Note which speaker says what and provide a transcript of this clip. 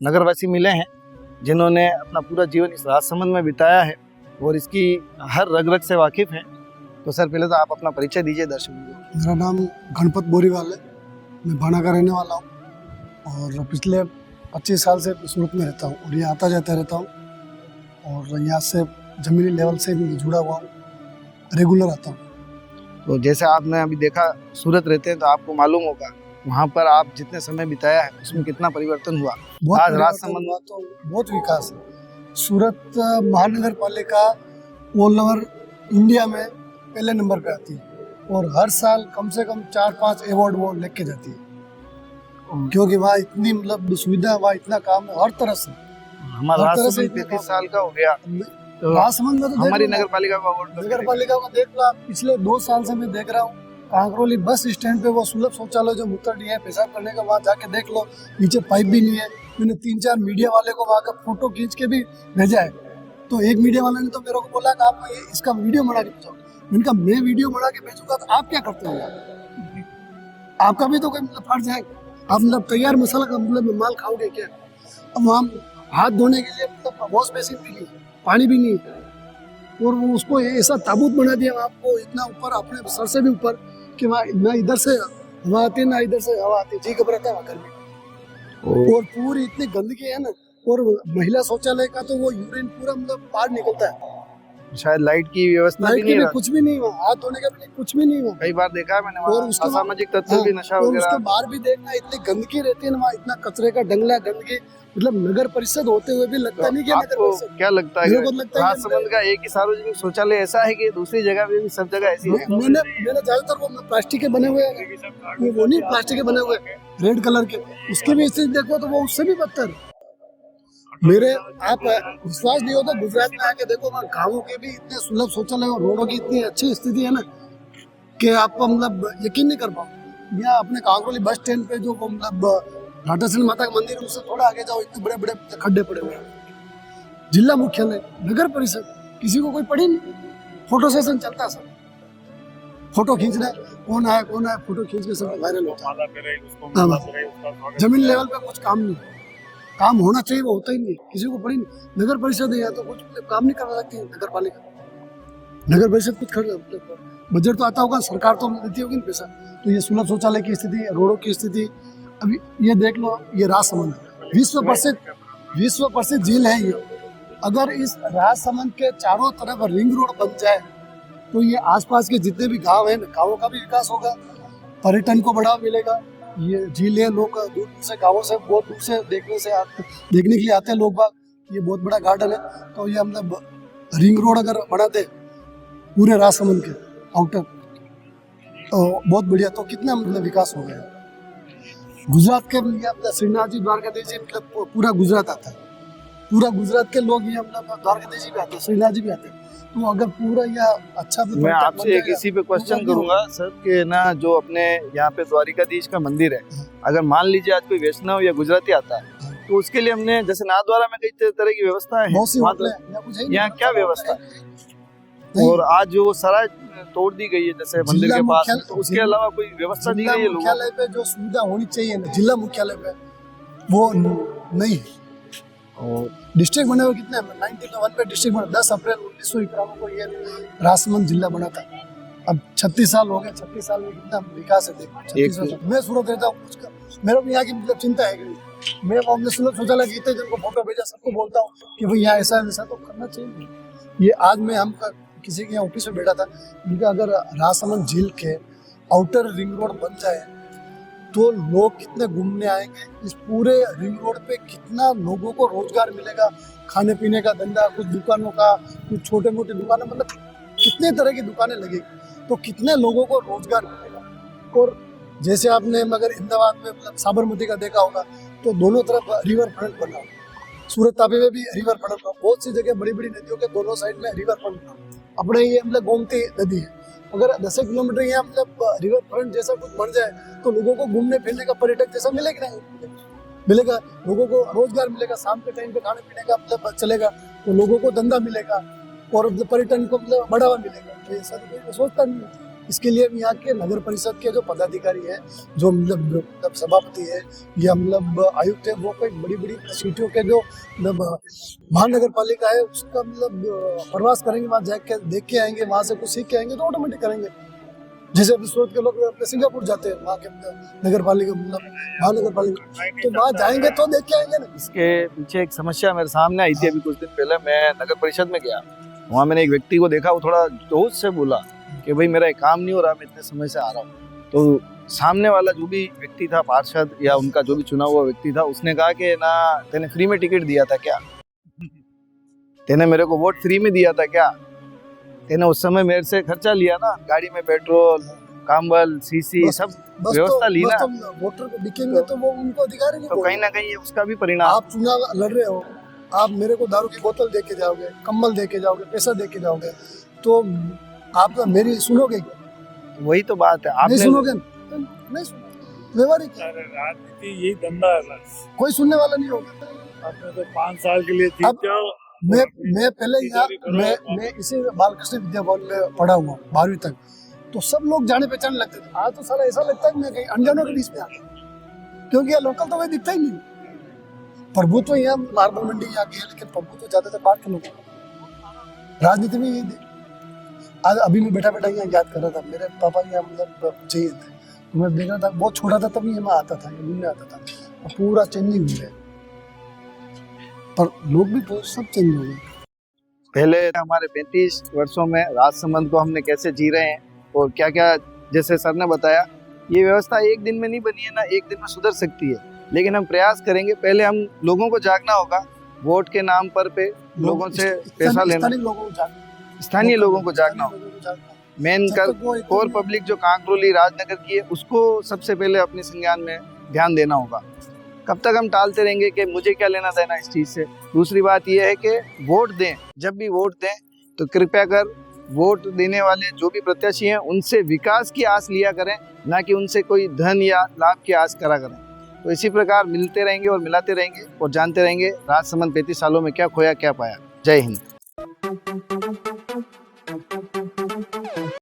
Speaker 1: नगरवासी मिले हैं जिन्होंने अपना पूरा जीवन इस राजसमंद में बिताया है और इसकी हर रग रग से वाकिफ हैं। तो सर पहले तो आप अपना परिचय दीजिए दर्शकों को।
Speaker 2: मेरा नाम गणपत बोरीवाल है, मैं भाना का रहने वाला हूँ और पिछले 25 साल से सूरत में रहता हूँ और यहाँ आता जाता रहता हूँ और यहाँ से ज़मीनी लेवल से भी जुड़ा हुआ हूँ, रेगुलर आता हूँ।
Speaker 1: तो जैसे आपने अभी देखा सूरत रहते हैं तो आपको मालूम होगा वहाँ पर आप जितने समय बिताया है उसमें कितना परिवर्तन हुआ। आज राजसमंद
Speaker 2: हुआ तो बहुत विकास है। सूरत महानगर पालिका ऑल ओवर इंडिया में पहले नंबर पे आती है और हर साल कम से कम 4-5 अवार्ड वो लेके जाती है, क्योंकि वहाँ इतनी मतलब सुविधा, वहाँ इतना काम है हर तरह से।
Speaker 1: हमारा राजसमंद 33 साल का हो गया तो
Speaker 2: राजसमंद में तो
Speaker 1: हमारी नगर पालिका का अवार्ड,
Speaker 2: नगर पालिका को देख लो आप, पिछले 2 साल से मैं देख रहा हूँ कांकरोली बस स्टैंड पे वो सुलभ शौचालय जो मूत्र नहीं है पेशाब करने का, वहाँ जाके देख लो, नीचे पाइप भी नहीं है। मैंने 3-4 मीडिया वाले को वहाँ का फोटो खींच के भी भेजा है, तो एक मीडिया वाले ने तो मेरे को बोला कि आप ये इसका वीडियो बना के भेजो। मैंने कहा मैं वीडियो बना के भेजूंगा तो आप क्या करते हो, आपका भी तो कोई मतलब फर्ज है, आप मतलब तैयार मसाला का मतलब माल खाओगे क्या। अब वहाँ हाथ धोने के लिए मतलब वॉश बेसिन भी नहीं, पानी भी नहीं, और वो उसको ऐसा ताबूत बना दिया आपको इतना ऊपर, अपने सर से भी ऊपर, कि वहाँ ना इधर से हवा आती ना इधर से हवा आती, जी घबराता है वहाँ गर्मी। और पूरी इतनी गंदगी है ना, और महिला शौचालय का तो वो यूरिन पूरा मतलब बाहर निकलता है।
Speaker 1: शायद लाइट की व्यवस्था
Speaker 2: लाइट
Speaker 1: भी नहीं है,
Speaker 2: कुछ भी नहीं हुआ, हाथ धोने का भी कुछ भी नहीं हुआ।
Speaker 1: कई बार देखा है मैंने
Speaker 2: और उसके
Speaker 1: असामाजिक तत्व भी नशा वगैरह।
Speaker 2: उसके बाहर भी देखना इतनी गंदगी रहती है ना, वहाँ इतना कचरे का डंगला गंदगी, मतलब नगर परिषद होते हुए भी लगता नहीं कि नगर परिषद।
Speaker 1: क्या लगता है राजसमंद का एक ही सार्वजनिक शौचालय ऐसा है कि दूसरी जगह भी सब जगह ऐसी है?
Speaker 2: मैंने ज्यादातर वो प्लास्टिक के बने हुए हैं, वो नहीं प्लास्टिक के बने हुए रेड कलर के, उसके भी स्थिति देखो तो वो उससे भी बदतर। मेरे आप विश्वास नहीं होता, गुजरात में आके देखो, वहाँ गाँवों के भी इतने सुलभ शौचालय और रोडों की इतनी अच्छी स्थिति है ना कि आपको मतलब यकीन नहीं कर पाओ। या अपने कांकरोली बस स्टैंड पे जो मतलब राधाकृष्ण माता का मंदिर, उससे थोड़ा आगे जाओ, इतने बड़े बड़े खड्डे पड़े हुए हैं। जिला मुख्यालय, नगर परिषद, किसी को कोई पड़ी नहीं, फोटो सेशन चलता है, सब फोटो खींचना है, कौन आया फोटो खींच के सब वायरल होता है। जमीन लेवल पे कुछ काम नहीं, काम होना चाहिए वो होता ही नहीं, किसी को पड़ी नहीं। नगर परिषद है या तो कुछ काम नहीं कर सकती नगर पालिका, नगर परिषद कुछ बजट तो आता होगा, सरकार तो देती होगी ना पैसा। तो ये सुलभ शौचालय की स्थिति, रोडों की स्थिति, अभी ये देख लो, ये राजसमंद विश्व प्रसिद्ध झील है ये। अगर इस राजसमंद के चारों तरफ रिंग रोड बन जाए तो ये आसपास के जितने भी गांव हैं, गांवों का भी विकास होगा, पर्यटन को बढ़ावा मिलेगा। ये झील है, लोग दूर दूर से, गाँवों से, बहुत दूर से देखने के लिए आते हैं लोग बाग। ये बहुत बड़ा गार्डन है, तो ये मतलब रिंग रोड अगर बनाते पूरे राजसमंद के आउटर तो बहुत बढ़िया, तो कितना मतलब विकास हो गया। गुजरात के श्रीनाथ जी, द्वारकाधीश जी, मतलब पूरा गुजरात आता है, पूरा गुजरात के लोग ये मतलब द्वारकाधीश जी भी आते हैं, श्रीनाथ जी भी आते हैं। तो अगर पूरा यह अच्छा,
Speaker 1: मैं आपसे एक इसी पे क्वेश्चन करूंगा सर कि ना जो अपने यहाँ पे द्वारिकाधीश का मंदिर है, अगर मान लीजिए आज कोई वैष्णव या गुजराती आता है तो उसके लिए हमने जैसे नाथद्वारा में कई तरह की व्यवस्था है, यहाँ क्या व्यवस्था है? और आज जो सराय तोड़ दी गई है जैसे मंदिर के पास, तो उसके अलावा कोई व्यवस्था दी गई है?
Speaker 2: मुख्यालय पे जो सुविधा होनी चाहिए ना, जिला मुख्यालय पे वो नहीं है। डिस्ट्रिक्ट बने हुए कितने, 1991 पे डिस्ट्रिक्ट बना, 10 अप्रैल 1951 को ये राजसमंद जिला बना था। अब 36 साल हो गए, 36 साल में कितना विकास है देखो। मैं सूरत रहता हूँ, मेरे को यहाँ की मतलब चिंता है कि मैं अपने सुलभ शौचालय जीते जिनको फोटो भेजा, सबको बोलता हूँ कि भाई यहाँ ऐसा तो करना चाहिए। ये आज मैं हम किसी के यहाँ ऑफिस में बैठा था, उनका अगर राजसमंद झील के आउटर रिंग रोड बन जाए तो लोग कितने घूमने आएंगे, इस पूरे रिंग रोड पे कितना लोगों को रोजगार मिलेगा, खाने पीने का धंधा, कुछ दुकानों का, कुछ छोटे मोटे दुकानें, मतलब कितने तरह की दुकानें लगेगी, तो कितने लोगों को रोजगार मिलेगा। और जैसे आपने मगर अहमदाबाद में मतलब साबरमती का देखा होगा, तो दोनों तरफ रिवर फ्रंट बना, सूरत तापी में भी रिवर फ्रंट, बहुत सी जगह बड़ी बड़ी नदियों के दोनों साइड में रिवर फ्रंट। अपने ये मतलब गोमती नदी है, अगर 10 किलोमीटर यहाँ मतलब रिवर फ्रंट जैसा कुछ बन जाए तो लोगों को घूमने फिरने का, पर्यटक जैसा मिलेगा नहीं, मिलेगा, लोगों को रोजगार मिलेगा, शाम के टाइम पे खाने पीने का मतलब चलेगा, तो लोगों को धंधा मिलेगा और पर्यटन को मतलब बढ़ावा मिलेगा। तो ऐसा तो कोई सोचता नहीं है। इसके लिए यहाँ के नगर परिषद के जो पदाधिकारी है, जो मतलब सभापति है या मतलब आयुक्त है, वो कोई बड़ी बड़ी सिटियों के जो मतलब महानगर पालिका है उसका मतलब प्रवास करेंगे, वहाँ जाके देख के आएंगे, वहाँ से कुछ सीख के आएंगे तो ऑटोमेटिक करेंगे। जैसे अभी सूरत के लोग अपने सिंगापुर जाते हैं, वहाँ के नगर पालिका मतलब महानगर पालिका, तो वहाँ जाएंगे तो देख के आएंगे ना।
Speaker 1: इसके पीछे एक समस्या मेरे सामने आई थी अभी कुछ दिन पहले। मैं नगर परिषद में गया, वहाँ मैंने एक व्यक्ति को देखा, वो थोड़ा जोश से बोला कि भाई मेरा काम नहीं हो रहा, मैं इतने समय से आ रहा हूँ। तो सामने वाला जो भी व्यक्ति था, पार्षद या उनका जो भी चुना हुआ व्यक्ति था, उसने कहा कि ना तेने फ्री में टिकट दिया था क्या, तेने मेरे को वोट फ्री में दिया था क्या, तेने उस समय मेरे से खर्चा लिया ना, गाड़ी में पेट्रोल, काम्बल, सीसी सब व्यवस्था ली ना।
Speaker 2: वोटर को दिखेंगे तो वो उनको अधिकार ही नहीं।
Speaker 1: तो कहीं ना कहीं उसका भी परिणाम।
Speaker 2: आप चुनाव लड़ रहे हो, आप मेरे को दारू की बोतल दे के जाओगे, कंबल दे के जाओगे, पैसा दे के जाओगे, तो आप मेरी सुनोगे?
Speaker 1: वही तो बात है, आप
Speaker 2: नहीं सुनोगे, नहीं व्यवहारिक
Speaker 3: राजनीति यही धंधा है बस,
Speaker 2: कोई सुनने वाला नहीं होगा।
Speaker 3: आपने तो 5 साल के लिए जीत जाओ।
Speaker 2: मैं पहले यहाँ मैं इसी बालकृष्ण विद्या भवन में पढ़ा हुआ 12वीं तक, तो सब लोग जाने पहचाने लगते थे। आज तो साला ऐसा लगता है कि मैं कहीं अनजानों के बीच में आ गया, क्योंकि ये लोकल तो कोई दिखता ही नहीं। प्रभुत्व यहाँ मार्बल मंडी यहाँ की है, लेकिन प्रभुत्व ज्यादातर बाहर के लोग। राजनीति में यही आज अभी मैं बैठा बैठा यहाँ याद कर रहा था, मेरे पापा यहाँ मतलब चाहिए थे, तो मैं देख रहा था, बहुत छोटा था तभी यहाँ आता था, घूमने आता था, और पूरा चेंजिंग हुआ है, पर लोग भी सब चेंज हो गए।
Speaker 1: पहले हमारे 35 वर्षों में राजसमंद को हमने कैसे जी रहे हैं और क्या क्या, जैसे सर ने बताया, ये व्यवस्था एक दिन में नहीं बनी है ना, एक दिन में सुधर सकती है, लेकिन हम प्रयास करेंगे। पहले हम लोगों को जागना होगा, वोट के नाम पर पे लोगों से पैसा लेना, स्थानीय लोगों को जागना होगा। मेन कोर पब्लिक जो कांकरोली राजनगर की है, उसको सबसे पहले अपने संज्ञान में ध्यान देना होगा। कब तक हम टालते रहेंगे कि मुझे क्या लेना देना इस चीज़ से। दूसरी बात यह है कि वोट दें, जब भी वोट दें तो कृपया कर वोट देने वाले जो भी प्रत्याशी हैं उनसे विकास की आस लिया करें, ना कि उनसे कोई धन या लाभ की आस करा करें। तो इसी प्रकार मिलते रहेंगे और मिलाते रहेंगे और जानते रहेंगे राजसमंद 35 सालों में क्या खोया क्या पाया। जय हिंद।